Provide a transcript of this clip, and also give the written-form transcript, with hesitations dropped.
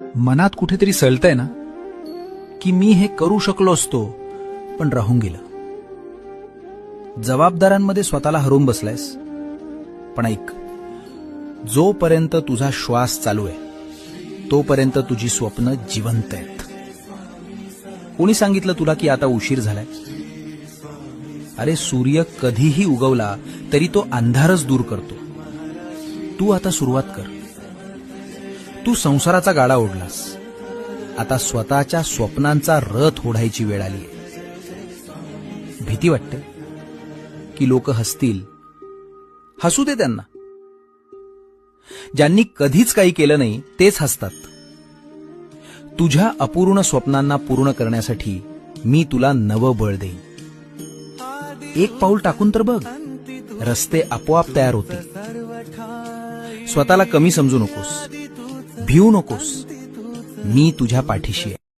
मनात कुठेतरी सळतंय ना की मी हे करू शकलो असतो पण राहून गेलं. जबाबदाऱ्यांमध्ये स्वतःला हरवून बसलायस. पण ऐक, जोपर्यंत तुझा श्वास चालू आहे तोपर्यंत तुझी स्वप्न जिवंत आहेत. कोणी सांगितलं तुला की आता उशीर झालाय? अरे, सूर्य कधीही उगवला तरी तो अंधारच दूर करतो. तू आता सुरुवात कर. तू संसाराचा गाडा ओढलास, आता स्वतःच्या स्वप्नांचा रथ ओढायची वेळ आली आहे. भीती वाटते की लोक हसतील. हसू दे त्यांना. ज्यांनी कधीच काही केलं नाही तेच हसतात. तुझ्या अपूर्ण स्वप्नांना पूर्ण करण्यासाठी मी तुला नवं बळ देईन. एक पाऊल टाकून तर बघ, रस्ते आपोआप तयार होतील. स्वतःला कमी समजू नकोस, भिवू नकोस. मी तुझ्या पाठीशी आहे.